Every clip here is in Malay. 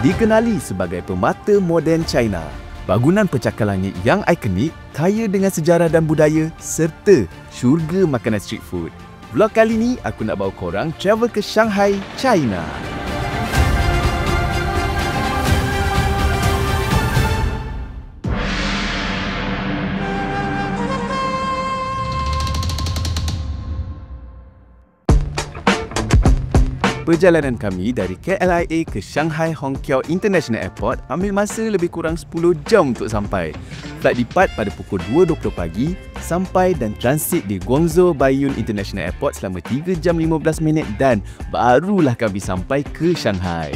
dikenali sebagai permata moden China. Bangunan pencakar langit yang ikonik, kaya dengan sejarah dan budaya serta syurga makanan street food. Vlog kali ni aku nak bawa korang travel ke Shanghai, China. Perjalanan kami dari KLIA ke Shanghai Hongqiao International Airport ambil masa lebih kurang 10 jam untuk sampai. Flight depart pada pukul 2.20 pagi, sampai dan transit di Guangzhou Baiyun International Airport selama 3 jam 15 minit dan barulah kami sampai ke Shanghai.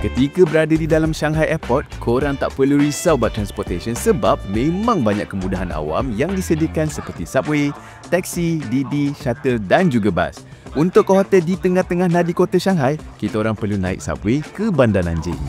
Ketika berada di dalam Shanghai Airport, korang tak perlu risau buat transportation sebab memang banyak kemudahan awam yang disediakan seperti subway, taksi, Didi, shuttle dan juga bas. Untuk ke hotel di tengah-tengah nadi kota Shanghai, kita orang perlu naik subway ke Bandar Nanjing.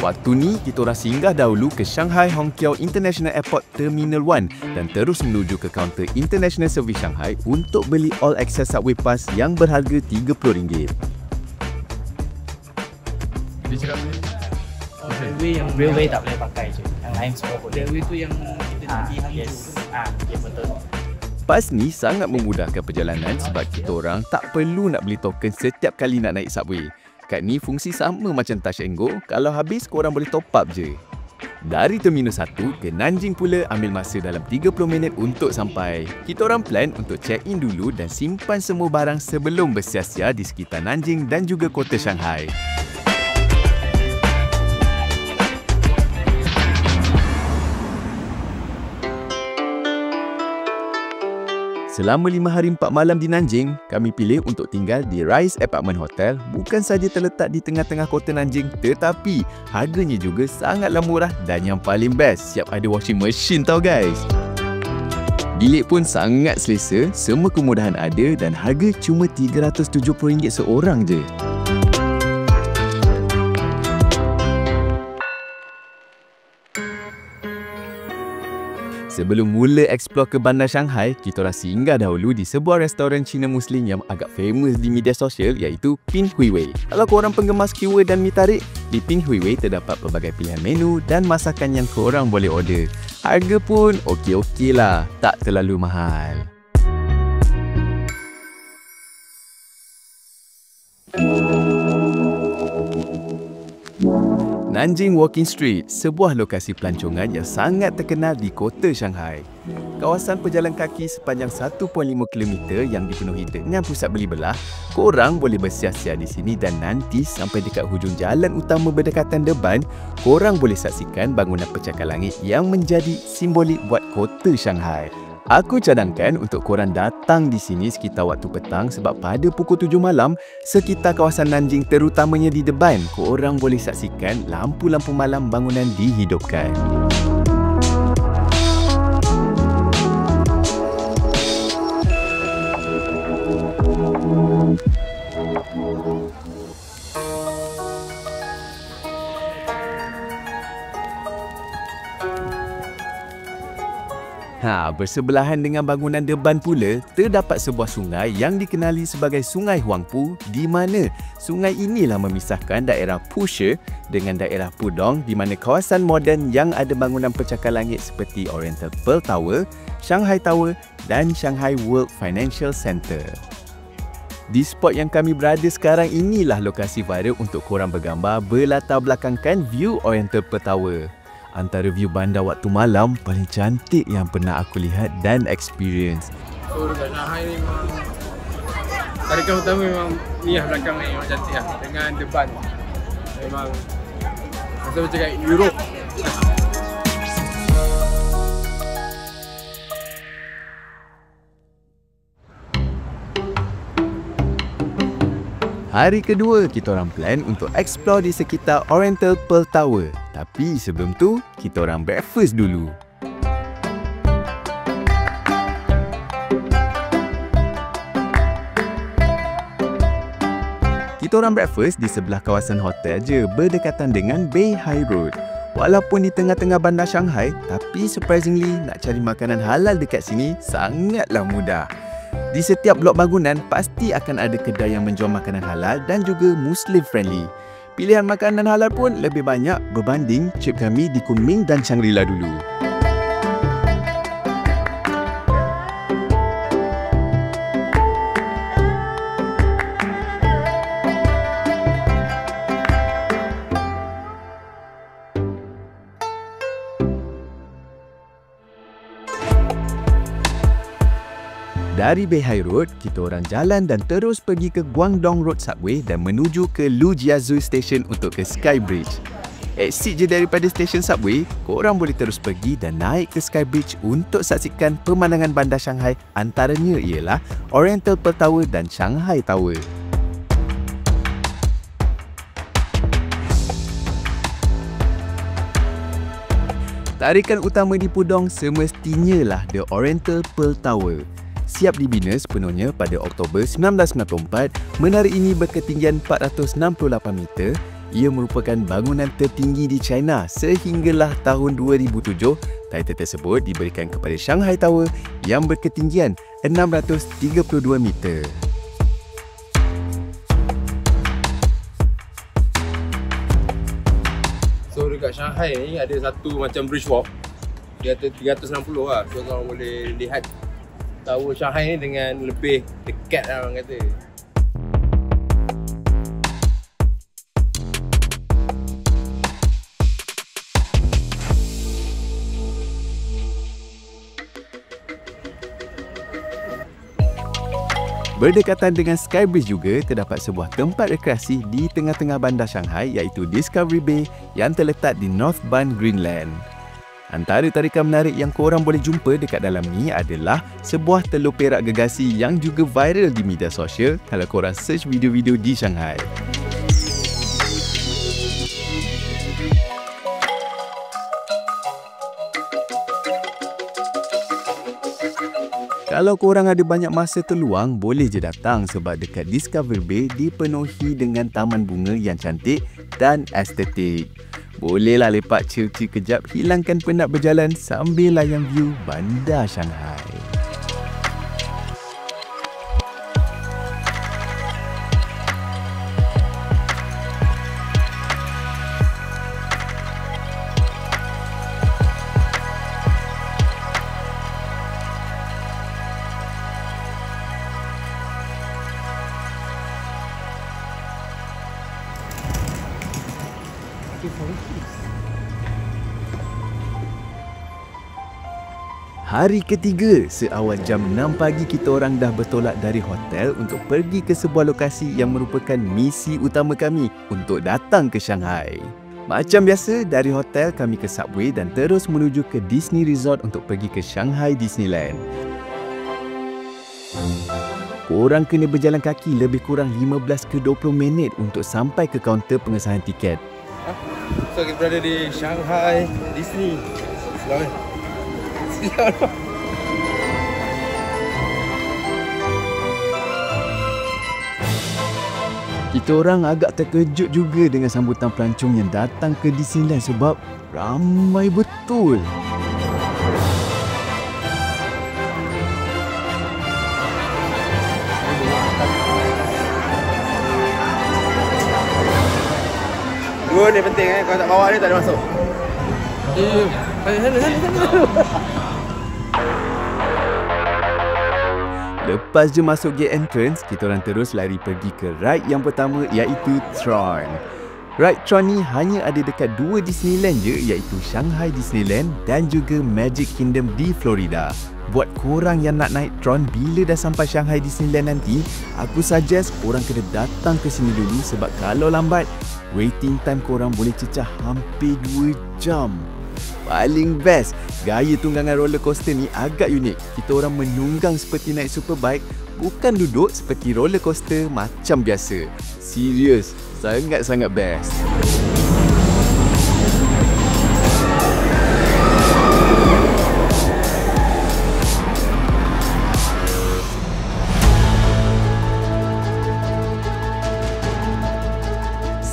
Waktu ni, kita orang singgah dahulu ke Shanghai Hongqiao International Airport Terminal 1 dan terus menuju ke kaunter International Service Shanghai untuk beli All Access Subway Pass yang berharga RM30. Dia cakap railway tak boleh pakai je. Yang lain semua boleh. railway tu yang kita nak pergi Hangzhou. Yes. Ya betul. Pas ni sangat memudahkan perjalanan sebab kita orang tak perlu nak beli token setiap kali nak naik subway. Kad ni fungsi sama macam Touch and Go, kalau habis korang boleh top up je. Dari Terminal 1 ke Nanjing pula ambil masa dalam 30 minit untuk sampai. Kita orang plan untuk check in dulu dan simpan semua barang sebelum bersia-sia di sekitar Nanjing dan juga kota Shanghai. Selama 5 hari 4 malam di Nanjing, kami pilih untuk tinggal di Rise Apartment Hotel. Bukan saja terletak di tengah-tengah kota Nanjing, tetapi harganya juga sangatlah murah dan yang paling best, siap ada washing machine tau guys. Bilik pun sangat selesa, semua kemudahan ada dan harga cuma RM370 seorang je. Sebelum mula explore ke bandar Shanghai, kita orang singgah dahulu di sebuah restoran Cina Muslim yang agak famous di media sosial iaitu Pin Hui Wei. Kalau korang penggemar skewer dan mi tarik, di Pin Hui Wei terdapat pelbagai pilihan menu dan masakan yang korang boleh order. Harga pun okey-okey lah, tak terlalu mahal. Nanjing Walking Street, sebuah lokasi pelancongan yang sangat terkenal di kota Shanghai. Kawasan pejalan kaki sepanjang 1.5 km yang dipenuhi dengan pusat beli belah, korang boleh bersia-sia di sini dan nanti sampai dekat hujung jalan utama berdekatan depan, korang boleh saksikan bangunan pencakar langit yang menjadi simbolik buat kota Shanghai. Aku cadangkan untuk korang datang di sini sekitar waktu petang sebab pada pukul 7 malam, sekitar kawasan Nanjing terutamanya di depan, korang boleh saksikan lampu-lampu malam bangunan dihidupkan. Bersebelahan dengan bangunan depan pula, terdapat sebuah sungai yang dikenali sebagai Sungai Huangpu, di mana sungai inilah memisahkan daerah Pushi dengan daerah Pudong, di mana kawasan moden yang ada bangunan pencakar langit seperti Oriental Pearl Tower, Shanghai Tower dan Shanghai World Financial Center. Di spot yang kami berada sekarang inilah lokasi viral untuk korang bergambar berlatar belakangkan view Oriental Pearl Tower. Antara view bandar waktu malam paling cantik yang pernah aku lihat dan experience. So dekat Shanghai ni memang tarikan utama memang ni lah belakang ni memang cantik lah. Dengan depan memang rasa macam kat Europe. Hari kedua, kita orang plan untuk explore di sekitar Oriental Pearl Tower. Tapi sebelum tu, kita orang breakfast dulu. Kita orang breakfast di sebelah kawasan hotel je, berdekatan dengan Beihai Road. Walaupun di tengah-tengah bandar Shanghai, tapi surprisingly nak cari makanan halal dekat sini sangatlah mudah. Di setiap blok bangunan pasti akan ada kedai yang menjual makanan halal dan juga Muslim friendly. Pilihan makanan halal pun lebih banyak berbanding trip kami di Kunming dan Shangri-La dulu. Dari Beihai Road, kita orang jalan dan terus pergi ke Guangdong Road Subway dan menuju ke Lujiazui Station untuk ke Sky Bridge. Exit je daripada stesen subway, korang boleh terus pergi dan naik ke Sky Bridge untuk saksikan pemandangan bandar Shanghai, antaranya ialah Oriental Pearl Tower dan Shanghai Tower. Tarikan utama di Pudong semestinya lah The Oriental Pearl Tower. Siap dibina sepenuhnya pada Oktober 1994, menara ini berketinggian 468 meter. Ia merupakan bangunan tertinggi di China sehinggalah tahun 2007. Title tersebut diberikan kepada Shanghai Tower yang berketinggian 632 meter. So dekat Shanghai ni ada satu macam bridge walk. Dia atas 360 lah. So korang boleh lihat Tower Shanghai ni dengan lebih dekat lah orang kata. Berdekatan dengan Sky Bridge juga terdapat sebuah tempat rekreasi di tengah-tengah bandar Shanghai iaitu Discovery Bay yang terletak di North Bund, Greenland. Antara tarikan menarik yang korang boleh jumpa dekat dalam ni adalah sebuah telur perak gergasi yang juga viral di media sosial kalau korang search video-video di Shanghai. Kalau korang ada banyak masa terluang, boleh je datang sebab dekat Discovery Bay dipenuhi dengan taman bunga yang cantik dan estetik. Bolehlah lepak chill-chill kejap, hilangkan penat berjalan sambil layan view bandar Shanghai. Hari ketiga, seawal jam 6 pagi kita orang dah bertolak dari hotel untuk pergi ke sebuah lokasi yang merupakan misi utama kami untuk datang ke Shanghai. Macam biasa, dari hotel kami ke subway dan terus menuju ke Disney Resort untuk pergi ke Shanghai Disneyland. Korang kena berjalan kaki lebih kurang 15 ke 20 minit untuk sampai ke kaunter pengesahan tiket. So kita berada di Shanghai Disney. Selamat. Kita orang agak terkejut juga dengan sambutan pelancong yang datang ke Disneyland sebab ramai betul. Dua ni penting kalau tak bawa ni tak ada masuk. Lepas je masuk gate entrance, kita orang terus lari pergi ke ride yang pertama iaitu Tron. Ride Tron ni hanya ada dekat dua Disneyland je iaitu Shanghai Disneyland dan juga Magic Kingdom di Florida. Buat korang yang nak naik Tron bila dah sampai Shanghai Disneyland nanti, aku suggest korang kena datang ke sini dulu sebab kalau lambat, waiting time korang boleh cecah hampir 2 jam. Paling best, gaya tunggangan roller coaster ni agak unik. Kita orang menunggang seperti naik superbike, bukan duduk seperti roller coaster macam biasa. Serius, sangat-sangat best.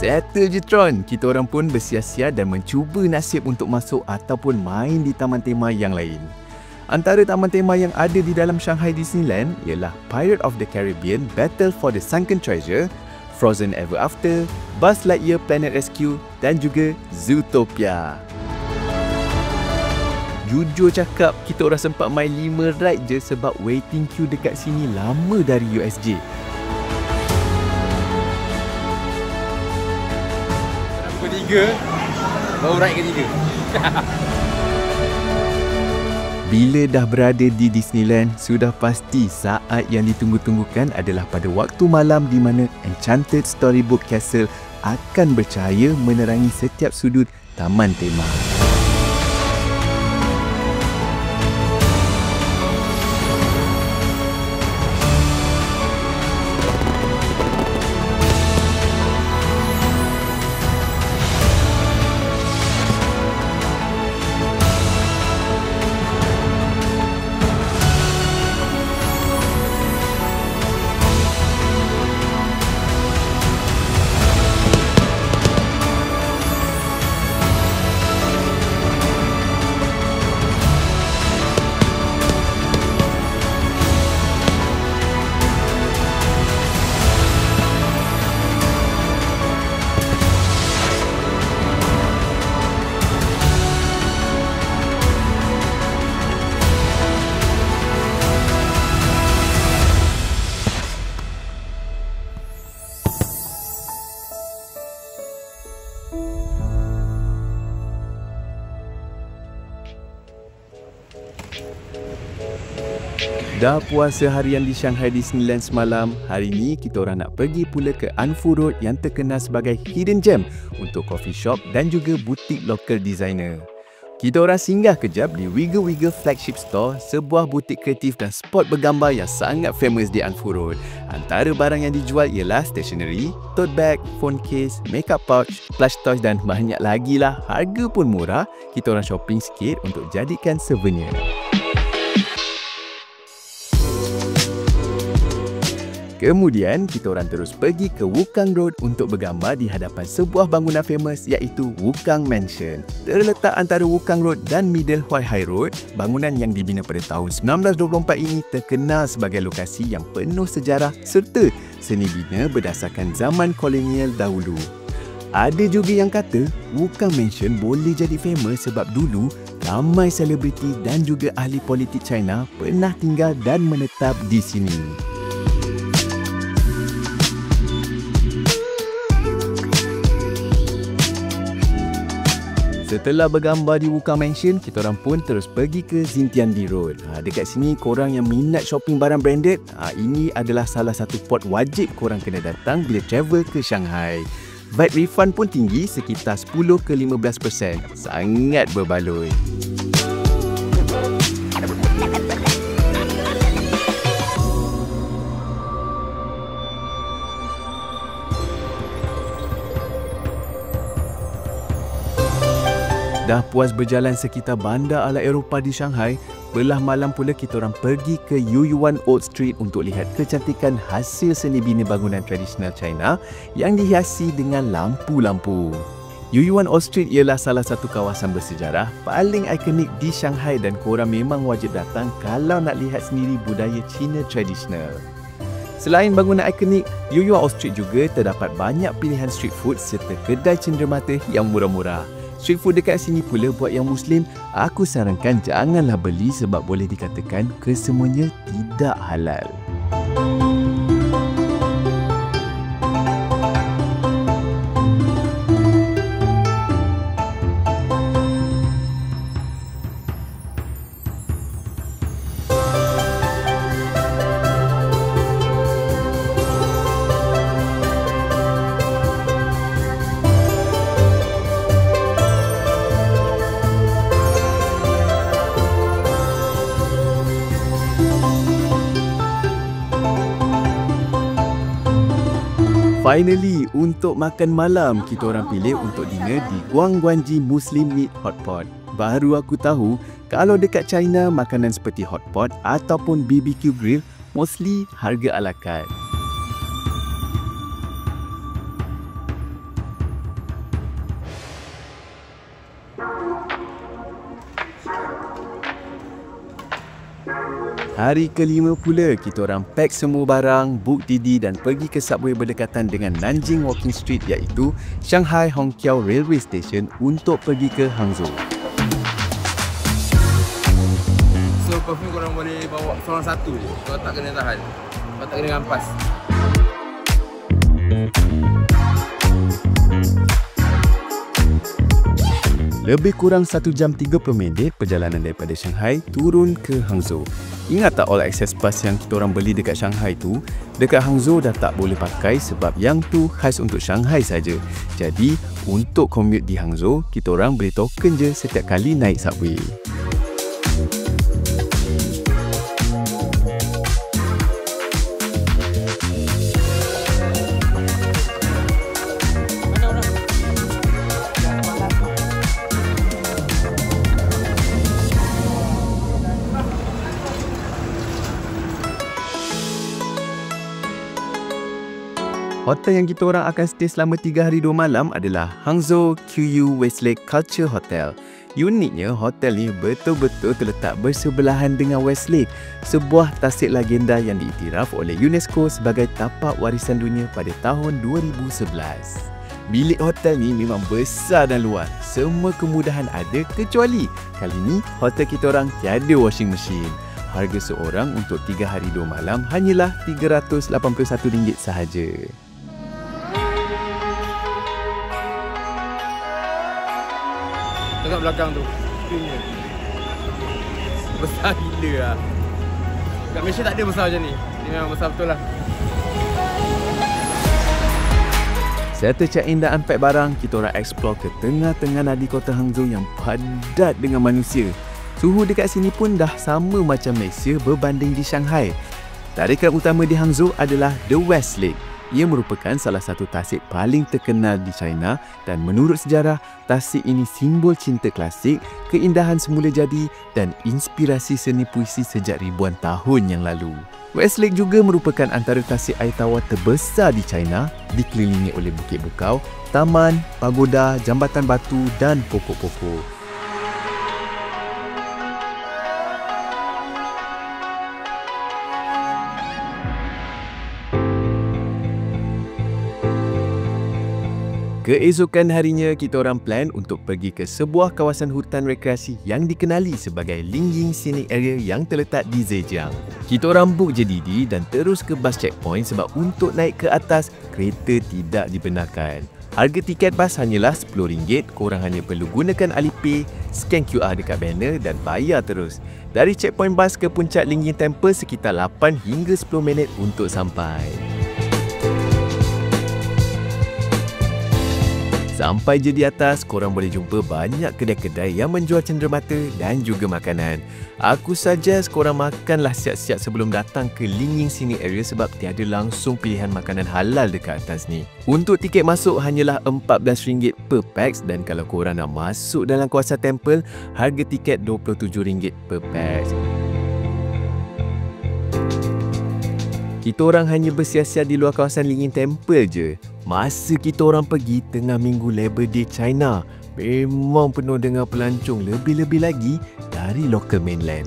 Settle je Tron, kita orang pun bersiap-siap dan mencuba nasib untuk masuk ataupun main di taman tema yang lain. Antara taman tema yang ada di dalam Shanghai Disneyland ialah Pirate of the Caribbean Battle for the Sunken Treasure, Frozen Ever After, Buzz Lightyear Planet Rescue dan juga Zootopia. Jujur cakap, kita orang sempat main 5 ride je sebab waiting queue dekat sini lama dari USJ. Ketiga, baru ride ketiga. Bila dah berada di Disneyland, sudah pasti saat yang ditunggu-tunggukan adalah pada waktu malam di mana Enchanted Storybook Castle akan bercahaya menerangi setiap sudut taman tema. Dah puas seharian di Shanghai Disneyland semalam, hari ni kita orang nak pergi pula ke Anfu Road yang terkenal sebagai hidden gem untuk coffee shop dan juga butik local designer. Kita orang singgah kejap di Wiggle Wiggle Flagship Store, sebuah butik kreatif dan spot bergambar yang sangat famous di Anfu Road. Antara barang yang dijual ialah stationery, tote bag, phone case, makeup pouch, plush toys dan banyak lagi lah. Harga pun murah, kita orang shopping sikit untuk jadikan souvenir. Kemudian, kita orang terus pergi ke Wukang Road untuk bergambar di hadapan sebuah bangunan famous iaitu Wukang Mansion. Terletak antara Wukang Road dan Middle Huaihai Road, bangunan yang dibina pada tahun 1924 ini terkenal sebagai lokasi yang penuh sejarah serta seni bina berdasarkan zaman kolonial dahulu. Ada juga yang kata Wukang Mansion boleh jadi famous sebab dulu ramai selebriti dan juga ahli politik China pernah tinggal dan menetap di sini. Setelah bergambar di Wukang Mansion, kita orang pun terus pergi ke Xintiandi Road. Dekat sini, korang yang minat shopping barang branded, ini adalah salah satu spot wajib korang kena datang bila travel ke Shanghai. VAT refund pun tinggi, sekitar 10 ke 15%. Sangat berbaloi. Dah puas berjalan sekitar bandar ala Eropah di Shanghai, belah malam pula kita orang pergi ke Yuyuan Old Street untuk lihat kecantikan hasil seni bina bangunan tradisional China yang dihiasi dengan lampu-lampu. Yuyuan Old Street ialah salah satu kawasan bersejarah paling ikonik di Shanghai dan korang memang wajib datang kalau nak lihat sendiri budaya Cina tradisional. Selain bangunan ikonik, Yuyuan Old Street juga terdapat banyak pilihan street food serta kedai cenderamata yang murah-murah. Street food dekat sini pula buat yang Muslim, aku sarankan janganlah beli sebab boleh dikatakan kesemuanya tidak halal. Finally, untuk makan malam, kita orang pilih untuk dinner di Guangguanji Muslim Meat Hotpot. Baru aku tahu, kalau dekat China, makanan seperti hotpot ataupun BBQ grill mostly harga ala carte. Hari kelima pula, kita orang pack semua barang, book Didi dan pergi ke subway berdekatan dengan Nanjing Walking Street iaitu Shanghai Hongqiao Railway Station untuk pergi ke Hangzhou. So perfume korang boleh bawa seorang satu je. Kau tak kena tahan. Kau tak kena rampas. Lebih kurang 1 jam 30 minit perjalanan daripada Shanghai turun ke Hangzhou. Ingat tak all access pass yang kita orang beli dekat Shanghai tu, dekat Hangzhou dah tak boleh pakai sebab yang tu khas untuk Shanghai saja. Jadi, untuk commute di Hangzhou, kita orang beli token je setiap kali naik subway. Hotel yang kita orang akan stay selama 3 hari 2 malam adalah Hangzhou QU Westlake Culture Hotel. Uniknya, hotel ni betul-betul terletak bersebelahan dengan Westlake, sebuah tasik legenda yang diiktiraf oleh UNESCO sebagai tapak warisan dunia pada tahun 2011. Bilik hotel ni memang besar dan luas. Semua kemudahan ada kecuali kali ni hotel kita orang tiada washing machine. Harga seorang untuk 3 hari 2 malam hanyalah RM381 sahaja. Tengok belakang tu. Punya. Besar gila lah. Kat Malaysia tak ada besar macam ni. Ni memang besar betul lah. Serta check-in dan unpack barang, kita orang explore ke tengah-tengah nadi kota Hangzhou yang padat dengan manusia. Suhu dekat sini pun dah sama macam Malaysia berbanding di Shanghai. Tarikan utama di Hangzhou adalah The Westlake. Ia merupakan salah satu tasik paling terkenal di China dan menurut sejarah, tasik ini simbol cinta klasik, keindahan semula jadi dan inspirasi seni puisi sejak ribuan tahun yang lalu. Westlake juga merupakan antara tasik air tawar terbesar di China, dikelilingi oleh bukit bukau, taman, pagoda, jambatan batu dan pokok-pokok. Keesokan harinya, kita orang plan untuk pergi ke sebuah kawasan hutan rekreasi yang dikenali sebagai Lingying Scenic Area yang terletak di Zhejiang. Kita orang book je Didi dan terus ke bus checkpoint sebab untuk naik ke atas, kereta tidak dibenarkan. Harga tiket bas hanyalah RM10, korang hanya perlu gunakan Alipay, scan QR dekat banner dan bayar terus. Dari checkpoint bas ke puncak Lingying Temple sekitar 8 hingga 10 minit untuk sampai. Sampai je di atas, korang boleh jumpa banyak kedai-kedai yang menjual cenderamata dan juga makanan. Aku suggest korang makanlah siap-siap sebelum datang ke Lingying Scenic Area sebab tiada langsung pilihan makanan halal dekat atas ni. Untuk tiket masuk hanyalah RM14 per pax dan kalau korang nak masuk dalam kawasan temple, harga tiket RM27 per pax. Kita orang hanya bersiar-siar di luar kawasan Lingying Temple je. Masa kita orang pergi tengah minggu Labor Day China, memang penuh dengan pelancong lebih-lebih lagi dari local mainland.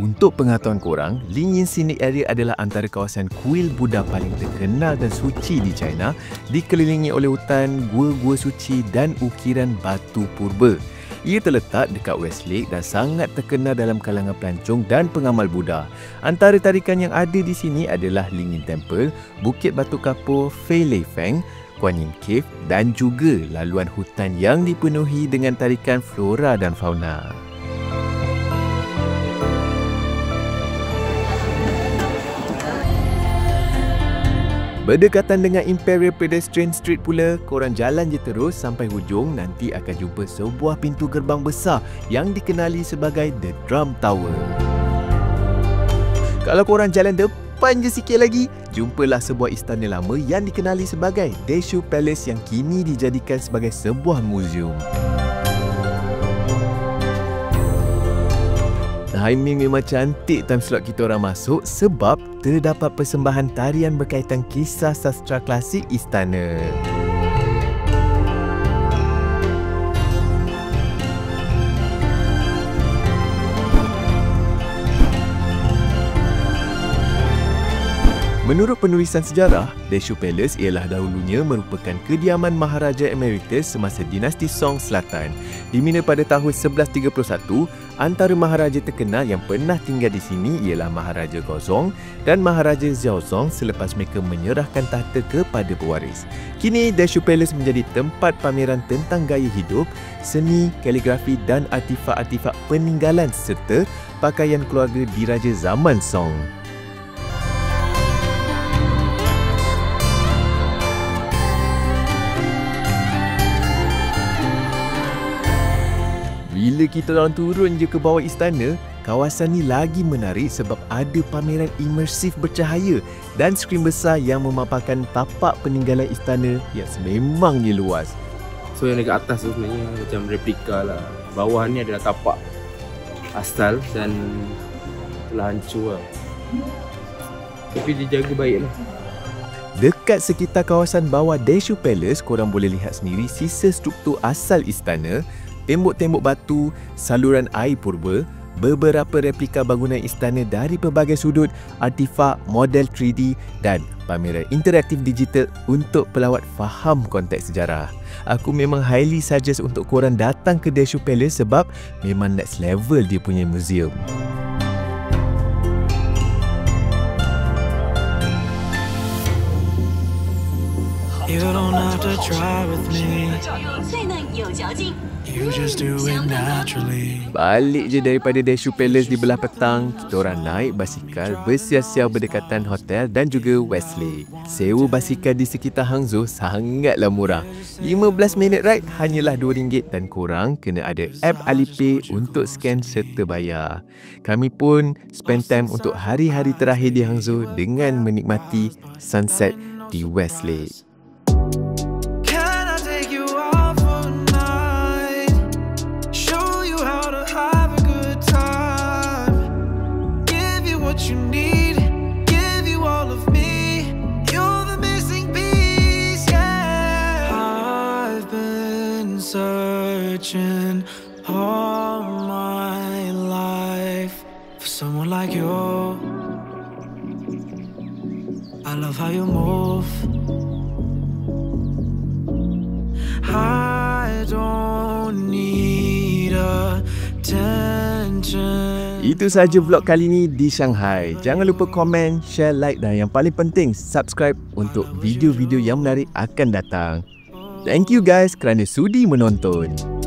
Untuk pengetahuan korang, Lingying Scenic Area adalah antara kawasan kuil Buddha paling terkenal dan suci di China, dikelilingi oleh hutan, gua-gua suci dan ukiran batu purba. Ia terletak dekat Westlake dan sangat terkenal dalam kalangan pelancong dan pengamal Buddha. Antara tarikan yang ada di sini adalah Lingying Temple, Bukit Batu Kapur, Fei Lei Feng, Guanyin Cave dan juga laluan hutan yang dipenuhi dengan tarikan flora dan fauna. Berdekatan dengan Imperial Pedestrian Street pula, korang jalan je terus sampai hujung, nanti akan jumpa sebuah pintu gerbang besar yang dikenali sebagai The Drum Tower. Kalau korang jalan depan je sikit lagi, jumpalah sebuah istana lama yang dikenali sebagai Deshu Palace yang kini dijadikan sebagai sebuah muzium. Timing memang cantik time slot kita orang masuk sebab terdapat persembahan tarian berkaitan kisah sastra klasik istana. Menurut penulisan sejarah, Desu Palace ialah dahulunya merupakan kediaman Maharaja Emeritus semasa dinasti Song Selatan, di mana pada tahun 1131, antara maharaja terkenal yang pernah tinggal di sini ialah Maharaja Gaozong dan Maharaja Xiaozong selepas mereka menyerahkan tahta kepada pewaris. Kini, Desu Palace menjadi tempat pameran tentang gaya hidup, seni, kaligrafi dan artifak-artifak peninggalan serta pakaian keluarga diraja zaman Song. Bila kita orang turun je ke bawah istana, kawasan ni lagi menarik sebab ada pameran imersif bercahaya dan skrin besar yang memaparkan tapak peninggalan istana yang sememangnya luas. So yang dekat atas tu sebenarnya macam replika lah. Bawah ni adalah tapak asal dan telah hancur lah. Tapi dijaga baik lah. Dekat sekitar kawasan bawah Desu Palace, korang boleh lihat sendiri sisa struktur asal istana, tembok-tembok batu, saluran air purba, beberapa replika bangunan istana dari pelbagai sudut, artifak, model 3D dan pameran interaktif digital untuk pelawat faham konteks sejarah. Aku memang highly suggest untuk korang datang ke Desu Palace sebab memang next level dia punya museum. You don't have to try with me. You just do it naturally. Balik je daripada Desu Palace di belah petang, kita orang naik basikal bersiar-siar berdekatan hotel dan juga Wesley. Sewa basikal di sekitar Hangzhou sangatlah murah. 15 minit ride hanyalah RM2 dan korang kena ada app Alipay untuk scan serta bayar. Kami pun spend time untuk hari-hari terakhir di Hangzhou dengan menikmati sunset di Wesley. You need, give you all of me. You're the missing piece, yeah. I've been searching all my life for someone like you. I love how you move. I don't need attention. Itu sahaja vlog kali ni di Shanghai. Jangan lupa komen, share, like dan yang paling penting subscribe untuk video-video yang menarik akan datang. Thank you guys kerana sudi menonton.